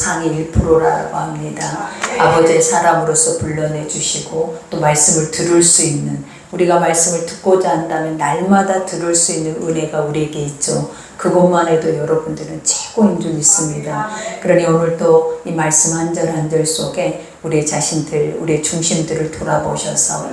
상위 1%라고 합니다. 아버지의 사람으로서 불러내 주시고 또 말씀을 들을 수 있는, 우리가 말씀을 듣고자 한다면 날마다 들을 수 있는 은혜가 우리에게 있죠. 그것만 해도 여러분들은 최고인 줄 믿습니다. 그러니 오늘도 이 말씀 한 절 한 절 속에 우리의 자신들, 우리의 중심들을 돌아보셔서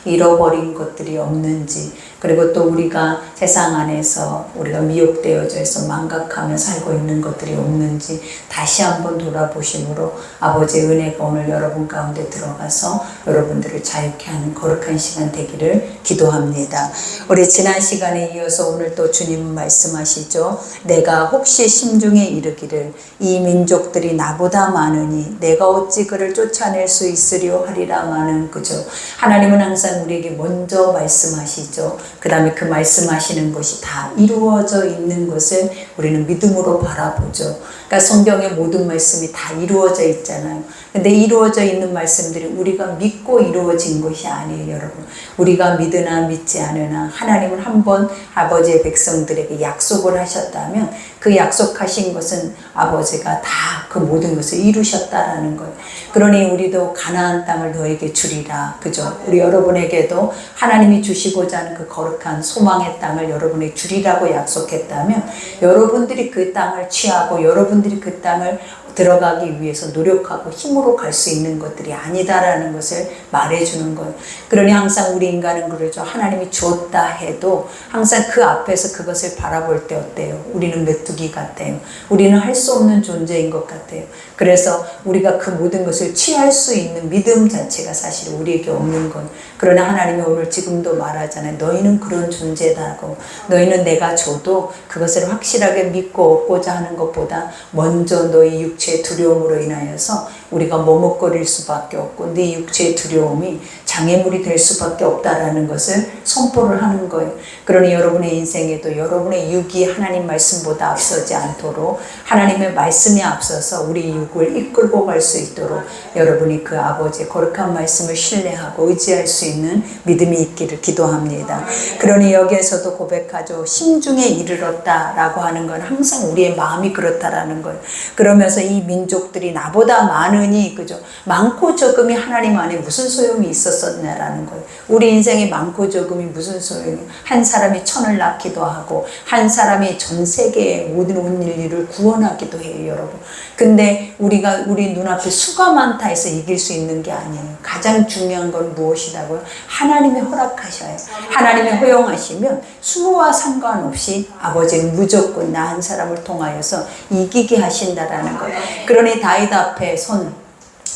잃어버린 것들이 없는지, 그리고 또 우리가 세상 안에서 우리가 미혹되어져서 망각하며 살고 있는 것들이 없는지 다시 한번 돌아보심으로 아버지의 은혜가 오늘 여러분 가운데 들어가서 여러분들을 자유케 하는 거룩한 시간 되기를 기도합니다. 우리 지난 시간에 이어서 오늘 또 주님은 말씀하시죠. 내가 혹시 심중에 이르기를 이 민족들이 나보다 많으니 내가 어찌 그를 쫓아낼 수 있으려 하리라마는, 그죠. 하나님은 항상 우리에게 먼저 말씀하시죠. 그 다음에 그 말씀하시는 것이 다 이루어져 있는 것을 우리는 믿음으로 바라보죠. 그러니까 성경의 모든 말씀이 다 이루어져 있잖아요. 근데 이루어져 있는 말씀들이 우리가 믿고 이루어진 것이 아니에요, 여러분. 우리가 믿으나 믿지 않으나 하나님은 한번 아버지의 백성들에게 약속을 하셨다면 그 약속하신 것은 아버지가 다 그 모든 것을 이루셨다라는 거예요. 그러니 우리도 가나안 땅을 너에게 주리라, 그죠? 우리 여러분에게도 하나님이 주시고자 하는 그 거룩한 소망의 땅을 여러분에게 주리라고 약속했다면 여러분들이 그 땅을 취하고 여러분들이 그 땅을 들어가기 위해서 노력하고 힘으로 갈 수 있는 것들이 아니다라는 것을 말해주는 거예요. 그러니 항상 우리 인간은 그러죠. 하나님이 주었다 해도 항상 그 앞에서 그것을 바라볼 때 어때요? 우리는 메뚜기 같아요. 우리는 할 수 없는 존재인 것 같아요. 그래서 우리가 그 모든 것을 취할 수 있는 믿음 자체가 사실 우리에게 없는 거예요. 그러나 하나님이 오늘 지금도 말하잖아요. 너희는 그런 존재다고. 너희는 내가 줘도 그것을 확실하게 믿고 얻고자 하는 것보다 먼저 너희 육체의 두려움으로 인하여서 우리가 머뭇거릴 수밖에 없고 네 육체의 두려움이 장애물이 될 수밖에 없다라는 것을 선포를 하는 거예요. 그러니 여러분의 인생에도 여러분의 육이 하나님 말씀보다 앞서지 않도록 하나님의 말씀이 앞서서 우리 육을 이끌고 갈 수 있도록 여러분이 그 아버지의 거룩한 말씀을 신뢰하고 의지할 수 있는 믿음이 있기를 기도합니다. 그러니 여기에서도 고백하죠. 심중에 이르렀다라고 하는 건 항상 우리의 마음이 그렇다라는 거예요. 그러면서 이 민족들이 나보다 많으니, 그죠? 많고 적음이 하나님 안에 무슨 소용이 있었었냐라는 거예요. 우리 인생에 많고 적음이 무슨 소용이에요? 한 사람이 천을 낳기도 하고 한 사람이 전 세계의 모든 온 인류를 구원하기도 해요, 여러분. 근데 우리가 우리 눈앞에 수가 많다 해서 이길 수 있는 게 아니에요. 가장 중요한 건 무엇이라고요? 하나님이 허락하셔요. 하나님이 허용하시면 수와 상관없이 아버지는 무조건 나 한 사람을 통하여서 이기게 하신다라는 거예요. 그러니 다윗 앞에 선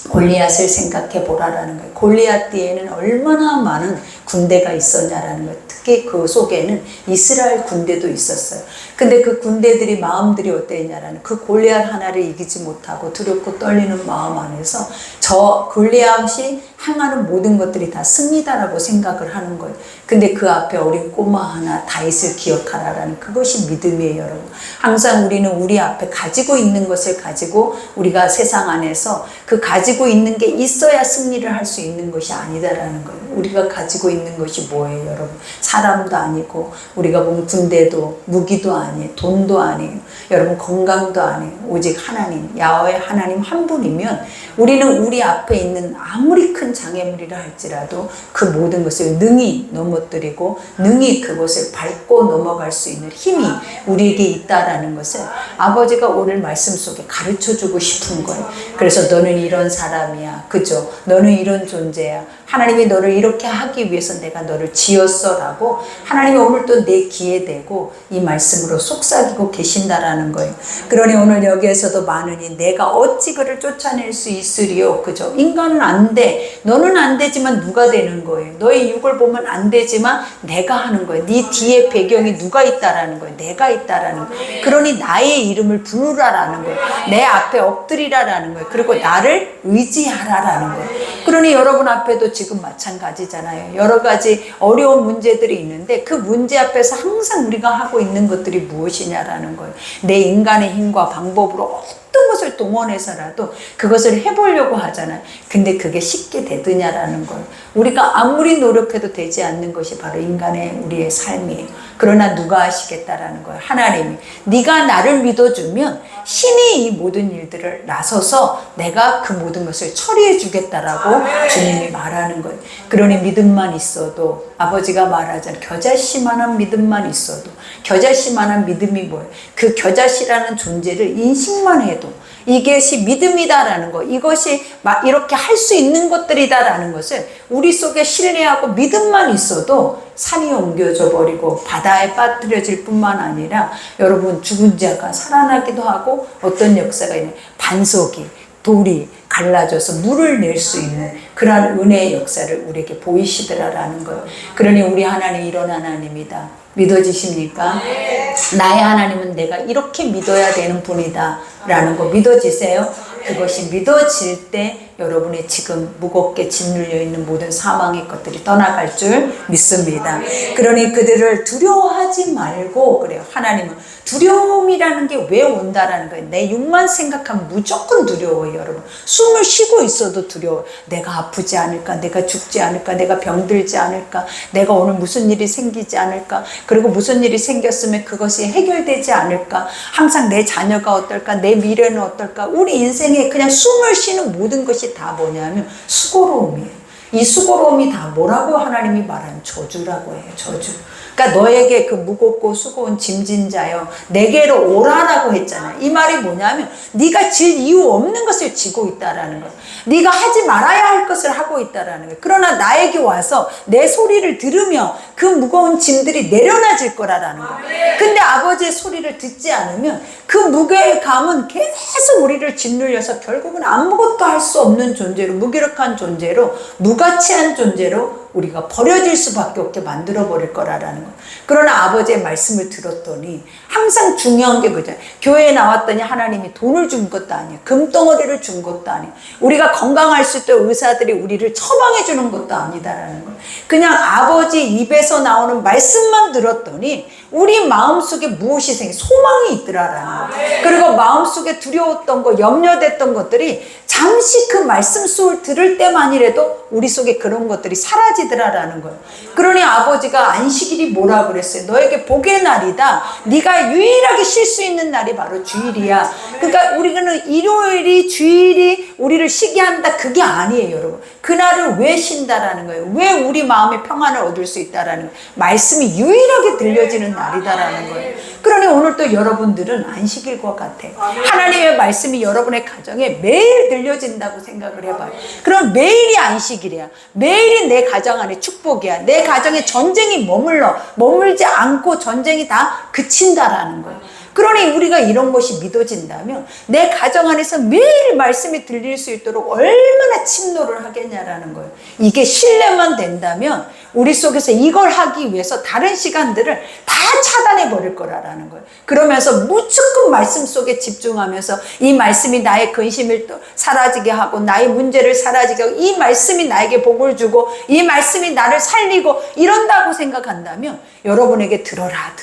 골리앗을 생각해 보라라는 거예요. 골리앗 뒤에는 얼마나 많은 군대가 있었냐라는 거예요. 특히 그 속에는 이스라엘 군대도 있었어요. 근데 그 군대들이 마음들이 어땠냐라는, 그 골리앗 하나를 이기지 못하고 두렵고 떨리는 마음 안에서 저 골리앗이 향하는 모든 것들이 다 승리다라고 생각을 하는 거예요. 근데 그 앞에 어린 꼬마 하나 다윗을 기억하라라는, 그것이 믿음이에요, 여러분. 항상 우리는 우리 앞에 가지고 있는 것을 가지고 우리가 세상 안에서 그 가지고 있는 게 있어야 승리를 할 수 있는 것이 아니다라는 거예요. 우리가 가지고 있는 것이 뭐예요, 여러분? 사람도 아니고 우리가 보면 군대도 무기도 아니에요. 돈도 아니에요. 여러분 건강도 아니에요. 오직 하나님, 야훼 하나님 한 분이면 우리는 우리 앞에 있는 아무리 큰 장애물이라 할지라도 그 모든 것을 능히 넘어뜨리고 능히 그것을 밟고 넘어갈 수 있는 힘이 우리에게 있다라는 것을 아버지가 오늘 말씀 속에 가르쳐주고 싶은 거예요. 그래서 너는 이런 사람이야, 그죠? 너는 이런 존재야. 하나님이 너를 이렇게 하기 위해서 내가 너를 지었어 라고 하나님이 오늘 또 내 귀에 대고 이 말씀으로 속삭이고 계신다라는 거예요. 그러니 오늘 여기에서도 많으니 내가 어찌 그를 쫓아낼 수 있으리요, 그죠? 인간은 안 돼. 너는 안 되지만 누가 되는 거예요? 너의 육을 보면 안 되지만 내가 하는 거예요. 네 뒤에 배경이 누가 있다라는 거예요. 내가 있다라는 거예요. 그러니 나의 이름을 부르라라는 거예요. 내 앞에 엎드리라라는 거예요. 그리고 나를 의지하라라는 거예요. 그러니 여러분 앞에도 지금 마찬가지잖아요. 여러 가지 어려운 문제들이 있는데 그 문제 앞에서 항상 우리가 하고 있는 것들이 무엇이냐라는 거예요. 내 인간의 힘과 방법으로 어떤 것을 동원해서라도 그것을 해보려고 하잖아요. 근데 그게 쉽게 되느냐라는 거예요. 우리가 아무리 노력해도 되지 않는 것이 바로 인간의 우리의 삶이에요. 그러나 누가 하시겠다라는 거예요? 하나님이. 네가 나를 믿어주면 신이 이 모든 일들을 나서서 내가 그 모든 것을 처리해 주겠다라고 주님이 말하는 거예요. 그러니 믿음만 있어도, 아버지가 말하잖아요. 겨자씨만한 믿음만 있어도. 겨자씨만한 믿음이 뭐예요? 그 겨자씨라는 존재를 인식만 해도 이것이 믿음이다라는 거, 이것이 막 이렇게 할 수 있는 것들이다라는 것을 우리 속에 신뢰하고 믿음만 있어도 산이 옮겨져 버리고 바다에 빠뜨려질 뿐만 아니라 여러분 죽은 자가 살아나기도 하고 어떤 역사가 있냐, 반석이 돌이 갈라져서 물을 낼 수 있는 그러한 은혜의 역사를 우리에게 보이시더라라는 거예요. 그러니 우리 하나님 이런 하나님이다. 믿어지십니까? 네. 나의 하나님은 내가 이렇게 믿어야 되는 분이다 라는 거 믿어지세요? 그것이 믿어질 때 여러분의 지금 무겁게 짓눌려 있는 모든 사망의 것들이 떠나갈 줄 믿습니다. 그러니 그들을 두려워하지 말고, 그래요. 하나님은 두려움이라는 게 왜 온다라는 거예요. 내 육만 생각하면 무조건 두려워요, 여러분. 숨을 쉬고 있어도 두려워요. 내가 아프지 않을까? 내가 죽지 않을까? 내가 병들지 않을까? 내가 오늘 무슨 일이 생기지 않을까? 그리고 무슨 일이 생겼으면 그것이 해결되지 않을까? 항상 내 자녀가 어떨까? 내 미래는 어떨까? 우리 인생에 그냥 숨을 쉬는 모든 것이 다 뭐냐면 수고로움이에요. 이 수고로움이 다 뭐라고 하나님이 말하는 저주라고 해요. 저주. 그러니까 너에게 그 무겁고 수고운 짐진 자여 내게로 오라라고 했잖아요. 이 말이 뭐냐면 네가 질 이유 없는 것을 지고 있다라는 거예요. 네가 하지 말아야 할 것을 하고 있다라는 거예요. 그러나 나에게 와서 내 소리를 들으며 그 무거운 짐들이 내려놔질 거라는 거예요. 근데 아버지의 소리를 듣지 않으면 그 무게감은 계속 우리를 짓눌려서 결국은 아무것도 할 수 없는 존재로, 무기력한 존재로, 무가치한 존재로 우리가 버려질 수밖에 없게 만들어버릴 거라는 거예요. 그러나 아버지의 말씀을 들었더니 항상 중요한 게 그죠. 교회에 나왔더니 하나님이 돈을 준 것도 아니에요. 금덩어리를 준 것도 아니에요. 우리가 건강할 수 있도록 의사들이 우리를 처방해 주는 것도 아니다라는 거예요. 그냥 아버지 입에서 나오는 말씀만 들었더니 우리 마음속에 무엇이 생겨? 소망이 있더라라는 거예요. 그리고 마음속에 두려웠던 거, 염려됐던 것들이 잠시 그 말씀 속을 들을 때만이라도 우리 속에 그런 것들이 사라지더라라는 거예요. 그러니 아버지가 안식일이 뭐라 그랬어요? 너에게 복의 날이다. 네가 유일하게 쉴 수 있는 날이 바로 주일이야. 그러니까 우리는 일요일이, 주일이 우리를 쉬게 한다, 그게 아니에요, 여러분. 그날을 왜 쉰다라는 거예요? 왜 우리 마음의 평안을 얻을 수 있다라는 거예요? 말씀이 유일하게 들려지는 날이다라는 거예요. 그러니 오늘 또 여러분들은 안식일과 같아. 하나님의 말씀이 여러분의 가정에 매일 들려진다고 생각을 해봐요. 그럼 매일이 안식일이야. 매일이 내 가정 안에 축복이야. 내 가정에 전쟁이 머물지 않고 전쟁이 다 그친다라는 거예요. 그러니 우리가 이런 것이 믿어진다면 내 가정 안에서 매일 말씀이 들릴 수 있도록 얼마나 침노를 하겠냐라는 거예요. 이게 신뢰만 된다면 우리 속에서 이걸 하기 위해서 다른 시간들을 다 차단해 버릴 거라는 거예요. 그러면서 무조건 말씀 속에 집중하면서 이 말씀이 나의 근심을 사라지게 하고 나의 문제를 사라지게 하고 이 말씀이 나에게 복을 주고 이 말씀이 나를 살리고 이런다고 생각한다면 여러분에게 들어야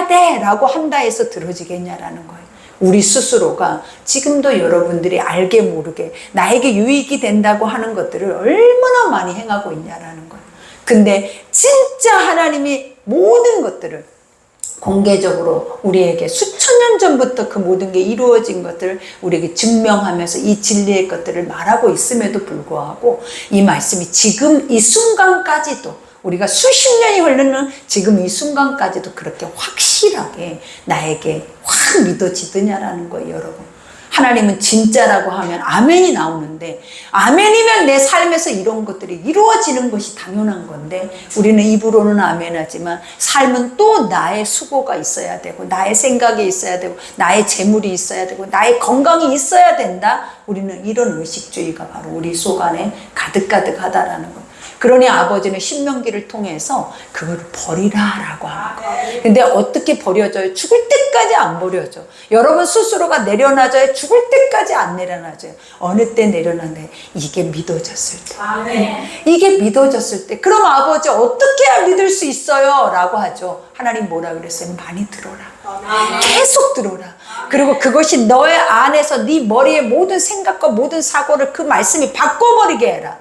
돼 라고 한다 해서 들어지겠냐라는 거예요. 우리 스스로가 지금도 여러분들이 알게 모르게 나에게 유익이 된다고 하는 것들을 얼마나 많이 행하고 있냐라는 거예요. 근데 진짜 하나님이 모든 것들을 공개적으로 우리에게 수천 년 전부터 그 모든 게 이루어진 것들을 우리에게 증명하면서 이 진리의 것들을 말하고 있음에도 불구하고 이 말씀이 지금 이 순간까지도 우리가 수십 년이 흐르는 지금 이 순간까지도 그렇게 확실하게 나에게 확 믿어지느냐라는 거예요, 여러분. 하나님은 진짜라고 하면 아멘이 나오는데 아멘이면 내 삶에서 이런 것들이 이루어지는 것이 당연한 건데 우리는 입으로는 아멘하지만 삶은 또 나의 수고가 있어야 되고 나의 생각이 있어야 되고 나의 재물이 있어야 되고 나의 건강이 있어야 된다. 우리는 이런 의식주의가 바로 우리 속 안에 가득가득하다라는 거예요. 그러니 아버지는 신명기를 통해서 그걸 버리라라고 하는 거예요. 근데 어떻게 버려져요? 죽을 때까지 안 버려져. 여러분 스스로가 내려놔져요? 죽을 때까지 안 내려놔져요. 어느 때 내려놔요? 이게 믿어졌을 때. 이게 믿어졌을 때. 그럼 아버지 어떻게 해야 믿을 수 있어요? 라고 하죠. 하나님 뭐라 그랬어요? 많이 들어라. 계속 들어라. 그리고 그것이 너의 안에서 네 머리의 모든 생각과 모든 사고를 그 말씀이 바꿔버리게 해라.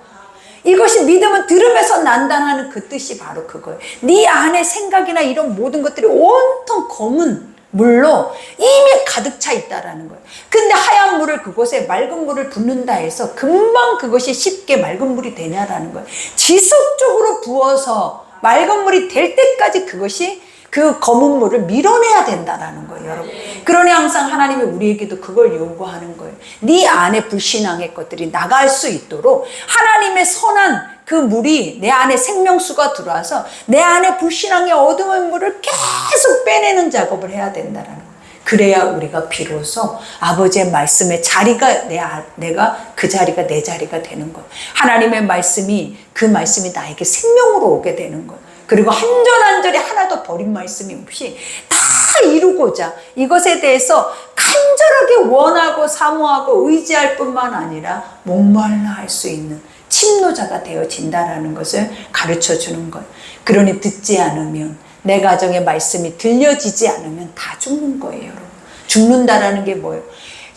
이것이 믿음은 들음에서 난다는 그 뜻이 바로 그거예요. 네 안에 생각이나 이런 모든 것들이 온통 검은 물로 이미 가득 차 있다라는 거예요. 근데 하얀 물을 그곳에 맑은 물을 붓는다 해서 금방 그것이 쉽게 맑은 물이 되냐라는 거예요. 지속적으로 부어서 맑은 물이 될 때까지 그것이 그 검은 물을 밀어내야 된다라는 거예요, 여러분. 그러니 항상 하나님이 우리에게도 그걸 요구하는 거예요. 네 안에 불신앙의 것들이 나갈 수 있도록 하나님의 선한 그 물이 내 안에 생명수가 들어와서 내 안에 불신앙의 어두운 물을 계속 빼내는 작업을 해야 된다라는 거예요. 그래야 우리가 비로소 아버지의 말씀의 자리가 내가 그 자리가 내 자리가 되는 거예요. 하나님의 말씀이 그 말씀이 나에게 생명으로 오게 되는 거예요. 그리고 한 절 한 절이 하나도 버린 말씀이 없이 다 이루고자 이것에 대해서 간절하게 원하고 사모하고 의지할 뿐만 아니라 목말라 할 수 있는 침노자가 되어진다라는 것을 가르쳐 주는 거예요. 그러니 듣지 않으면 내 가정의 말씀이 들려지지 않으면 다 죽는 거예요, 여러분. 죽는다라는 게 뭐예요?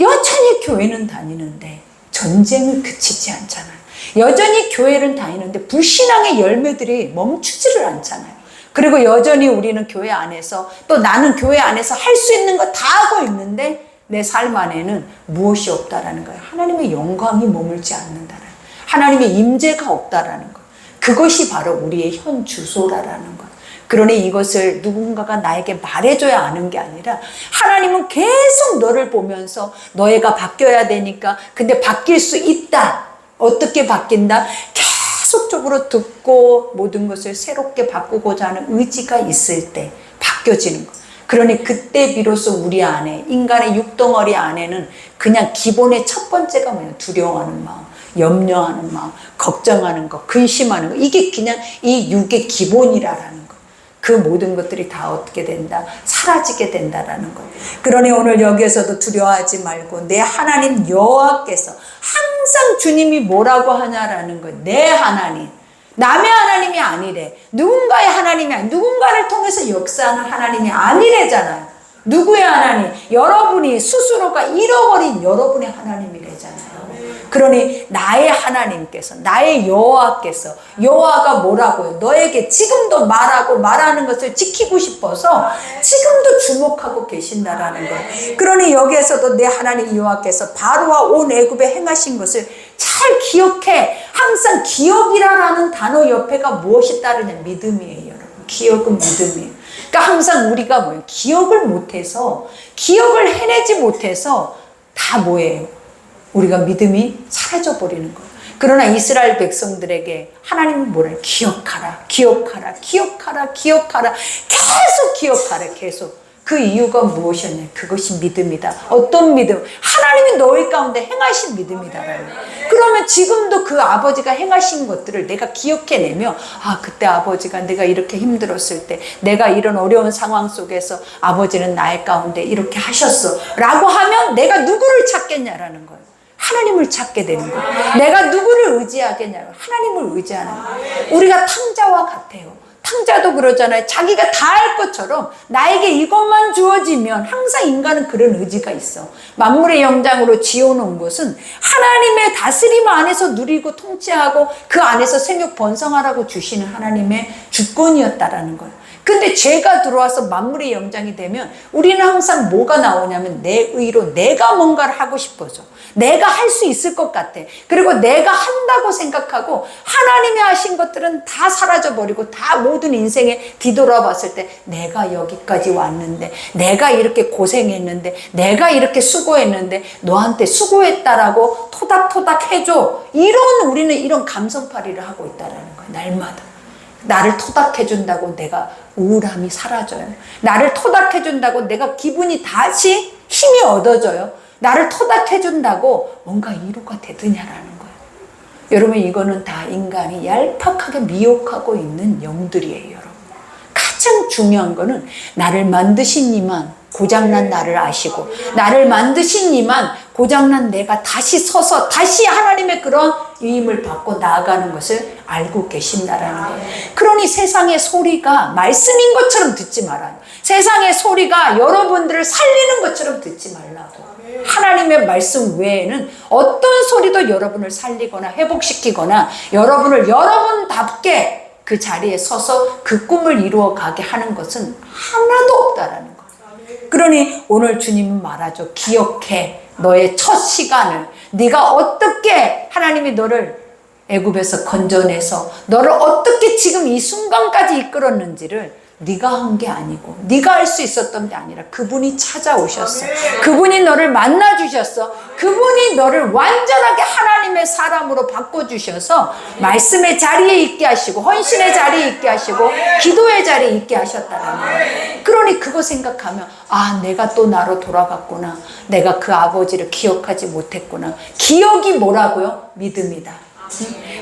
여전히 교회는 다니는데 전쟁을 그치지 않잖아요. 여전히 교회를 다니는데 불신앙의 열매들이 멈추지를 않잖아요. 그리고 여전히 우리는 교회 안에서 또 나는 교회 안에서 할 수 있는 거 다 하고 있는데 내 삶 안에는 무엇이 없다라는 거예요. 하나님의 영광이 머물지 않는다라는 거예요. 하나님의 임재가 없다라는 거예요. 그것이 바로 우리의 현 주소라는 거예요. 그러니 이것을 누군가가 나에게 말해줘야 아는 게 아니라 하나님은 계속 너를 보면서 너희가 바뀌어야 되니까 근데 바뀔 수 있다. 어떻게 바뀐다? 계속적으로 듣고 모든 것을 새롭게 바꾸고자 하는 의지가 있을 때 바뀌어지는 거. 그러니 그때 비로소 우리 안에 인간의 육덩어리 안에는 그냥 기본의 첫 번째가 뭐냐? 두려워하는 마음, 염려하는 마음, 걱정하는 거, 근심하는 거. 이게 그냥 이 육의 기본이라는 거. 그 모든 것들이 다 어떻게 된다? 사라지게 된다라는 거예요. 그러니 오늘 여기에서도 두려워하지 말고 내 하나님 여호와께서 항상 주님이 뭐라고 하냐라는 거예요. 내 하나님. 남의 하나님이 아니래. 누군가의 하나님이 아니, 누군가를 통해서 역사하는 하나님이 아니래잖아요. 누구의 하나님? 여러분이 스스로가 잃어버린 여러분의 하나님이래잖아요. 그러니 나의 하나님께서, 나의 여호와께서, 여호와가 뭐라고요? 너에게 지금도 말하는 것을 지키고 싶어서 지금도 주목하고 계신다라는 거예요. 그러니 여기에서도 내 하나님 여호와께서 바로와 온 애굽에 행하신 것을 잘 기억해. 항상 기억이라는 단어 옆에가 무엇이 따르냐? 믿음이에요, 여러분. 기억은 믿음이에요. 그러니까 항상 우리가 뭐예요? 기억을 못해서, 기억을 해내지 못해서 다 뭐예요? 우리가 믿음이 사라져버리는 거예요. 그러나 이스라엘 백성들에게 하나님은 뭐래요? 기억하라, 기억하라, 기억하라, 기억하라. 계속 기억하라, 계속. 그 이유가 무엇이었냐? 그것이 믿음이다. 어떤 믿음? 하나님이 너희 가운데 행하신 믿음이다라는 거예요. 그러면 지금도 그 아버지가 행하신 것들을 내가 기억해내며 그때 아버지가 내가 이렇게 힘들었을 때 내가 이런 어려운 상황 속에서 아버지는 나의 가운데 이렇게 하셨어 라고 하면 내가 누구를 찾겠냐라는 거예요. 하나님을 찾게 되는 거예요. 내가 누구를 의지하겠냐고 하나님을 의지하는 거예요. 우리가 탕자와 같아요. 탕자도 그러잖아요. 자기가 다 할 것처럼 나에게 이것만 주어지면 항상 인간은 그런 의지가 있어. 만물의 영장으로 지어놓은 것은 하나님의 다스림 안에서 누리고 통치하고 그 안에서 생육 번성하라고 주시는 하나님의 주권이었다라는 거예요. 근데 죄가 들어와서 만물의 영장이 되면 우리는 항상 뭐가 나오냐면 내 의로 내가 뭔가를 하고 싶어져. 내가 할 수 있을 것 같아. 그리고 내가 한다고 생각하고 하나님이 하신 것들은 다 사라져버리고 다 모든 인생에 뒤돌아봤을 때 내가 여기까지 왔는데 내가 이렇게 고생했는데 내가 이렇게 수고했는데 너한테 수고했다라고 토닥토닥 해줘. 우리는 이런 감성팔이를 하고 있다라는 거예요. 날마다. 나를 토닥해준다고 내가 우울함이 사라져요. 나를 토닥해준다고 내가 기분이 다시 힘이 얻어져요. 나를 토닥해준다고 뭔가 위로가 되느냐라는 거예요. 여러분 이거는 다 인간이 얄팍하게 미혹하고 있는 영들이에요. 여러분 가장 중요한 거는 나를 만드신 이만 고장난 나를 아시고 나를 만드신 이만 고장난 내가 다시 서서 다시 하나님의 그런 위임을 받고 나아가는 것을 알고 계신다라는 거예요. 그러니 세상의 소리가 말씀인 것처럼 듣지 말아요. 세상의 소리가 여러분들을 살리는 것처럼 듣지 말라고. 하나님의 말씀 외에는 어떤 소리도 여러분을 살리거나 회복시키거나 여러분을 여러분답게 그 자리에 서서 그 꿈을 이루어 가게 하는 것은 하나도 없다라는 거예요. 그러니 오늘 주님은 말하죠. 기억해. 너의 첫 시간을, 네가 어떻게 하나님이 너를 애굽에서 건져내서 너를 어떻게 지금 이 순간까지 이끌었는지를 네가 한 게 아니고 네가 할 수 있었던 게 아니라 그분이 찾아오셨어. 그분이 너를 만나주셨어. 그분이 너를 완전하게 하나님의 사람으로 바꿔주셔서 말씀의 자리에 있게 하시고 헌신의 자리에 있게 하시고 기도의 자리에 있게 하셨다는 거예요. 그러니 그거 생각하면 아, 내가 또 나로 돌아갔구나. 내가 그 아버지를 기억하지 못했구나. 기억이 뭐라고요? 믿음이다.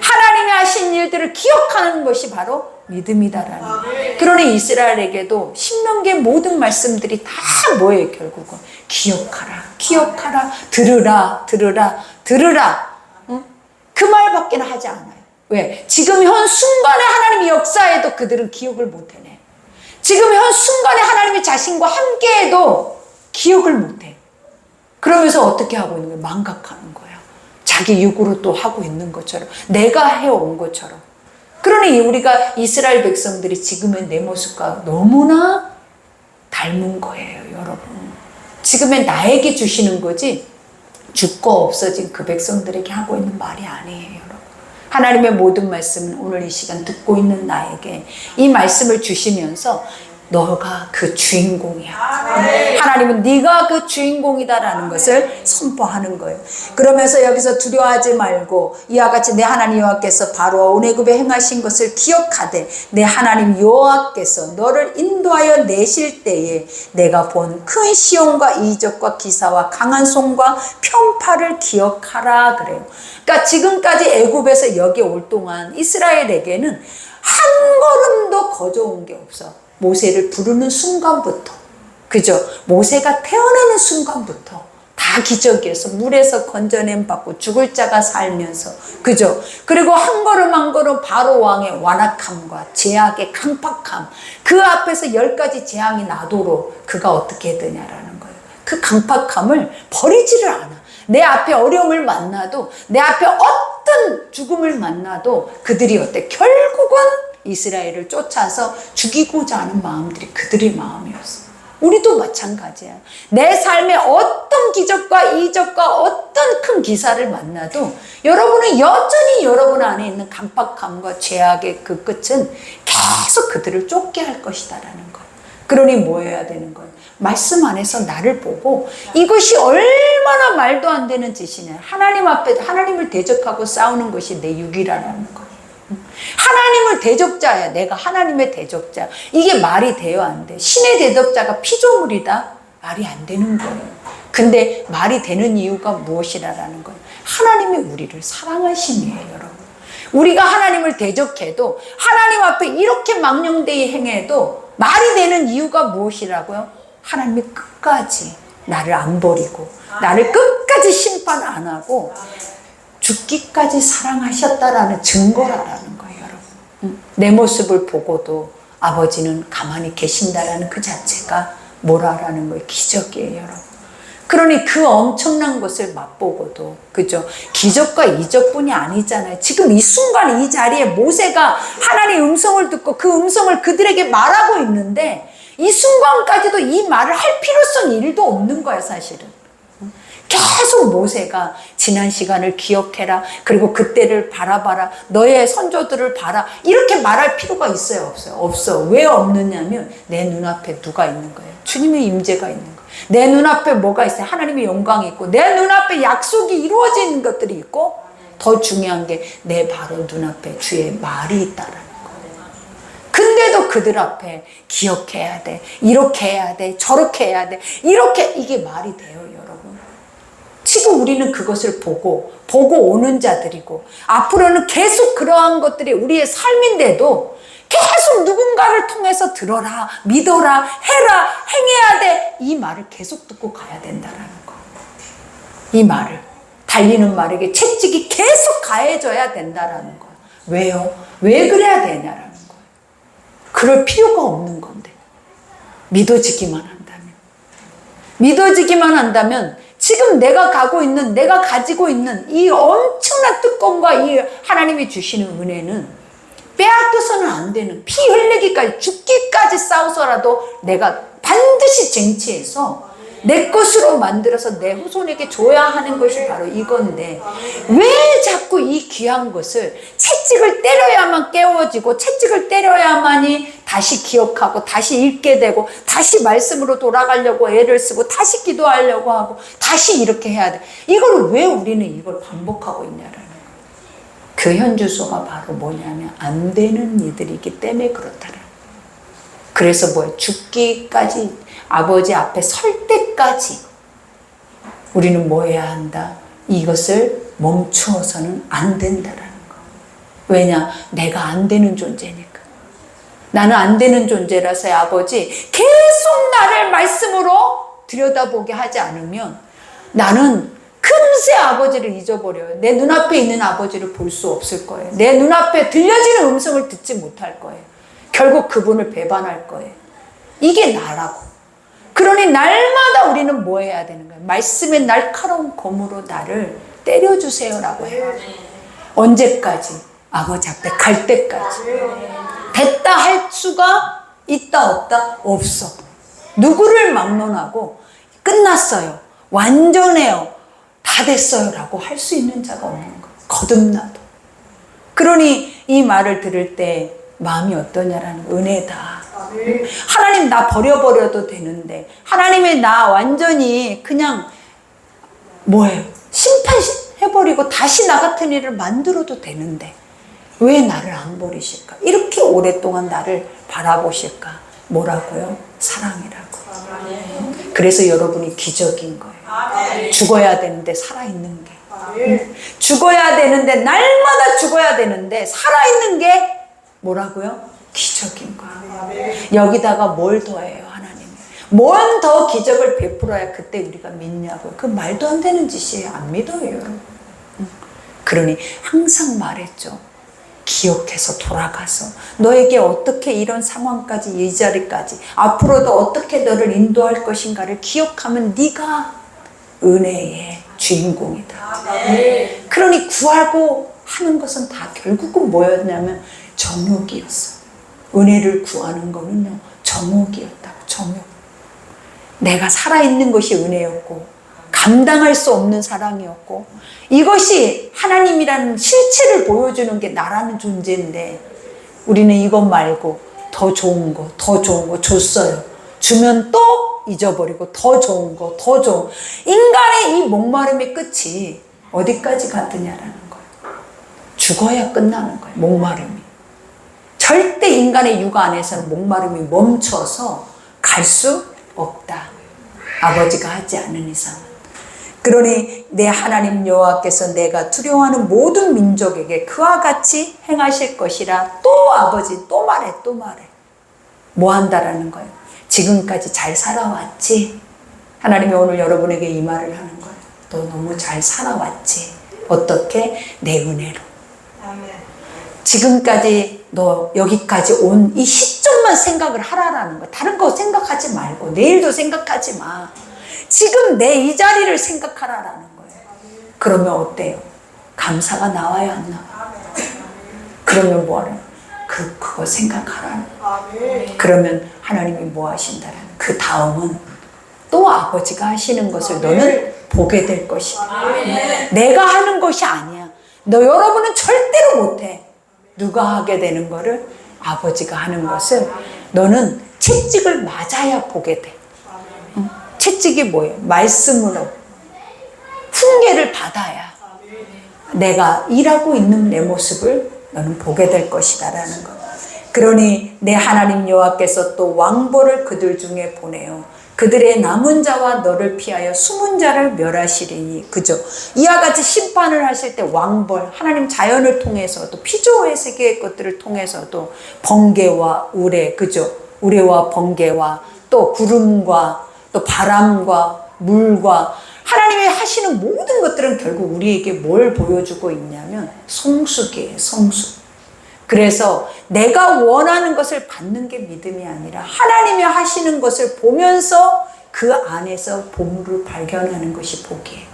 하나님이 하신 일들을 기억하는 것이 바로 믿음이다라는. 그러니 이스라엘에게도 신명기의 모든 말씀들이 다 뭐예요? 결국은 기억하라, 기억하라, 들으라, 들으라, 들으라. 응? 그 말밖에 하지 않아요. 왜? 지금 현 순간에 하나님이 역사해도 그들은 기억을 못해내. 지금 현 순간에 하나님의 자신과 함께해도 기억을 못해. 그러면서 어떻게 하고 있는 거예요? 망각하는 거예요. 자기 육으로 또 하고 있는 것처럼, 내가 해온 것처럼. 그러니 우리가 이스라엘 백성들이 지금의 내 모습과 너무나 닮은 거예요, 여러분. 지금의 나에게 주시는 거지 죽고 없어진 그 백성들에게 하고 있는 말이 아니에요, 여러분. 하나님의 모든 말씀은 오늘 이 시간 듣고 있는 나에게 이 말씀을 주시면서 너가 그 주인공이야. 하나님은 네가 그 주인공이다라는 것을 선포하는 거예요. 그러면서 여기서 두려워하지 말고 이와 같이 내 하나님 여호와께서 바로와 온 애굽에 행하신 것을 기억하되 내 하나님 여호와께서 너를 인도하여 내실 때에 내가 본 큰 시험과 이적과 기사와 강한 손과 편파를 기억하라 그래요. 그러니까 지금까지 애굽에서 여기 올 동안 이스라엘에게는 한 걸음도 거저온 게 없어. 모세를 부르는 순간부터, 그죠? 모세가 태어나는 순간부터 다 기적이어서 물에서 건져냄 받고 죽을 자가 살면서, 그죠? 그리고 한 걸음 한 걸음 바로 왕의 완악함과 제약의 강팍함, 그 앞에서 10가지 재앙이 나도록 그가 어떻게 되냐라는 거예요. 그 강팍함을 버리지를 않아. 내 앞에 어려움을 만나도, 내 앞에 어떤 죽음을 만나도 그들이 어때? 결국은 이스라엘을 쫓아서 죽이고자 하는 마음들이 그들의 마음이었어. 우리도 마찬가지야. 내 삶에 어떤 기적과 이적과 어떤 큰 기사를 만나도 여러분은 여전히 여러분 안에 있는 강팍함과 죄악의 그 끝은 계속 그들을 쫓게 할 것이다라는 거예요. 그러니 뭐 해야 되는 거예요? 말씀 안에서 나를 보고 이것이 얼마나 말도 안 되는 짓이냐. 하나님 앞에 하나님을 대적하고 싸우는 것이 내 육이라는 거예요. 하나님을 대적자야. 내가 하나님의 대적자. 이게 말이 돼요, 안 돼? 신의 대적자가 피조물이다? 말이 안 되는 거예요. 근데 말이 되는 이유가 무엇이라는 거예요? 하나님이 우리를 사랑하심이에요, 여러분. 우리가 하나님을 대적해도 하나님 앞에 이렇게 망령되이 행해도 말이 되는 이유가 무엇이라고요? 하나님이 끝까지 나를 안 버리고 나를 끝까지 심판 안 하고 죽기까지 사랑하셨다라는 증거라는 거예요, 여러분. 내 모습을 보고도 아버지는 가만히 계신다라는 그 자체가 뭐라라는 거예요? 기적이에요, 여러분. 그러니 그 엄청난 것을 맛보고도, 그죠? 기적과 이적뿐이 아니잖아요. 지금 이 순간 이 자리에 모세가 하나님의 음성을 듣고 그 음성을 그들에게 말하고 있는데 이 순간까지도 이 말을 할 필요성 일도 없는 거야, 사실은. 계속 모세가 지난 시간을 기억해라. 그리고 그때를 바라봐라. 너의 선조들을 봐라. 이렇게 말할 필요가 있어요, 없어요? 없어. 왜 없느냐면 내 눈앞에 누가 있는 거예요? 주님의 임재가 있는 거예요. 내 눈앞에 뭐가 있어요? 하나님의 영광이 있고 내 눈앞에 약속이 이루어지는 것들이 있고 더 중요한 게 내 바로 눈앞에 주의 말이 있다라는 거예요. 근데도 그들 앞에 기억해야 돼. 이렇게 해야 돼. 저렇게 해야 돼. 이렇게 이게 말이 돼요, 여러분. 지금 우리는 그것을 보고 오는 자들이고 앞으로는 계속 그러한 것들이 우리의 삶인데도 계속 누군가를 통해서 들어라, 믿어라, 해라, 행해야 돼. 이 말을 계속 듣고 가야 된다라는 거. 이 말을 달리는 말에게 채찍이 계속 가해져야 된다라는 거. 왜요? 왜 그래야 되냐라는 거예요. 그럴 필요가 없는 건데. 믿어지기만 한다면. 지금 내가 가지고 있는 이 엄청난 특권과 이 하나님이 주시는 은혜는 빼앗겨서는 안 되는, 피 흘리기까지 죽기까지 싸워서라도 내가 반드시 쟁취해서 내 것으로 만들어서 내 후손에게 줘야 하는 것이 바로 이건데, 왜 자꾸 이 귀한 것을 채찍을 때려야만 깨워지고 채찍을 때려야만이 다시 기억하고 다시 읽게 되고 다시 말씀으로 돌아가려고 애를 쓰고 다시 기도하려고 하고 다시 이렇게 해야 돼. 이걸 왜 우리는 이걸 반복하고 있냐라는 거예요. 그 현주소가 바로 뭐냐면 안 되는 이들이기 때문에 그렇다라. 그래서 뭐예요? 죽기까지, 아버지 앞에 설 때까지 우리는 뭐 해야 한다? 이것을 멈추어서는 안 된다라는 거. 왜냐? 내가 안 되는 존재니까. 나는 안 되는 존재라서 아버지 계속 나를 말씀으로 들여다보게 하지 않으면 나는 금세 아버지를 잊어버려요. 내 눈앞에 있는 아버지를 볼 수 없을 거예요. 내 눈앞에 들려지는 음성을 듣지 못할 거예요. 결국 그분을 배반할 거예요. 이게 나라고. 그러니 날마다 우리는 뭐 해야 되는 거예요? 말씀의 날카로운 검으로 나를 때려주세요라고 해요. 언제까지? 아버지 앞에 갈 때까지. 됐다 할 수가 있다 없다? 없어. 누구를 막론하고 끝났어요, 완전해요, 다 됐어요 라고 할 수 있는 자가 없는 거예요. 거듭나도. 그러니 이 말을 들을 때 마음이 어떠냐라는 거예요. 은혜다. 하나님 나 버려버려도 되는데, 하나님의 나 완전히 그냥 뭐예요? 심판해버리고 다시 나 같은 일을 만들어도 되는데 왜 나를 안 버리실까? 이렇게 오랫동안 나를 바라보실까? 뭐라고요? 사랑이라고. 그래서 여러분이 기적인 거예요. 죽어야 되는데 살아있는 게, 죽어야 되는데 날마다 죽어야 되는데 살아있는 게 뭐라고요? 기적인 거예요. 여기다가 뭘 더해요, 하나님이? 뭔 더 기적을 베풀어야 그때 우리가 믿냐고요. 그 말도 안 되는 짓이에요. 안 믿어요, 여러분. 그러니 항상 말했죠. 기억해서 돌아가서 너에게 어떻게 이런 상황까지, 이 자리까지, 앞으로도 어떻게 너를 인도할 것인가를 기억하면 네가 은혜의 주인공이다. 그러니 구하고 하는 것은 다 결국은 뭐였냐면 정욕이었어. 은혜를 구하는 거는요, 정욕이었다고. 정욕. 내가 살아있는 것이 은혜였고 감당할 수 없는 사랑이었고, 이것이 하나님이라는 실체를 보여주는 게 나라는 존재인데 우리는 이것 말고 더 좋은 거, 더 좋은 거 줬어요. 주면 또 잊어버리고 더 좋은 거, 더 좋은. 인간의 이 목마름의 끝이 어디까지 가느냐라는 거예요. 죽어야 끝나는 거예요, 목마름이. 절대 인간의 육아 안에서는 목마름이 멈춰서 갈 수 없다. 아버지가 하지 않은 이상은. 그러니 내 하나님 여호와께서 내가 두려워하는 모든 민족에게 그와 같이 행하실 것이라. 또 아버지 또 말해. 뭐 한다라는 거예요? 지금까지 잘 살아왔지? 하나님이 오늘 여러분에게 이 말을 하는 거예요. 너 너무 잘 살아왔지? 어떻게? 내 은혜로. 지금까지 너 여기까지 온 이 시점만 생각을 하라라는 거야. 다른 거 생각하지 말고 내일도 생각하지 마. 지금 내 이 자리를 생각하라라는 거예요. 그러면 어때요? 감사가 나와야 안 나와요? 그러면 뭐하래? 그거 생각하라는 거예요. 그러면 하나님이 뭐 하신다라는, 그 다음은 또 아버지가 하시는 것을 너는 보게 될 것이다. 내가 하는 것이 아니야. 여러분은 절대로 못해. 누가 하게 되는 거를? 아버지가 하는 것을 너는 채찍을 맞아야 보게 돼. 채찍이 뭐예요? 말씀으로 훈계를 받아야 내가 일하고 있는 내 모습을 너는 보게 될 것이다 라는 것. 그러니 내 하나님 여호와께서 또 왕벌을 그들 중에 보내요. 그들의 남은 자와 너를 피하여 숨은 자를 멸하시리니. 그죠? 이와 같이 심판을 하실 때 왕벌, 하나님 자연을 통해서도, 피조의 세계의 것들을 통해서도 번개와 우레, 그죠? 우레와 번개와 또 구름과 또 바람과 물과, 하나님이 하시는 모든 것들은 결국 우리에게 뭘 보여주고 있냐면 성숙이에요. 성숙. 그래서 내가 원하는 것을 받는 게 믿음이 아니라 하나님이 하시는 것을 보면서 그 안에서 보물을 발견하는 것이 복이에요.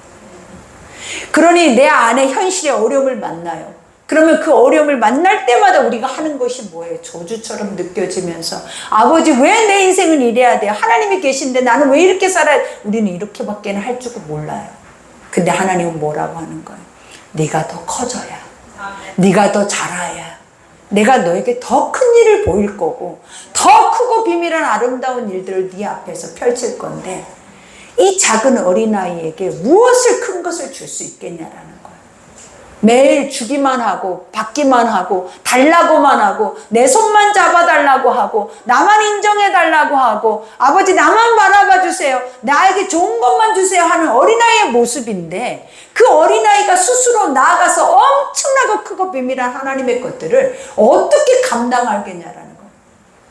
그러니 내 안에 현실의 어려움을 만나요. 그러면 그 어려움을 만날 때마다 우리가 하는 것이 뭐예요? 저주처럼 느껴지면서 아버지 왜 내 인생은 이래야 돼요? 하나님이 계신데 나는 왜 이렇게 살아야 돼? 우리는 이렇게밖에 할 줄 몰라요. 근데 하나님은 뭐라고 하는 거예요? 네가 더 커져야, 네가 더 자라야 내가 너에게 더 큰 일을 보일 거고 더 크고 비밀한 아름다운 일들을 네 앞에서 펼칠 건데 이 작은 어린아이에게 무엇을 큰 것을 줄 수 있겠냐라는 거예요. 매일 주기만 하고 받기만 하고 달라고만 하고 내 손만 잡아달라고 하고 나만 인정해달라고 하고 아버지 나만 바라봐 주세요. 나에게 좋은 것만 주세요 하는 어린아이의 모습인데 그 어린아이가 스스로 나아가서 엄청나고 크고 비밀한 하나님의 것들을 어떻게 감당하겠냐라는 거예요.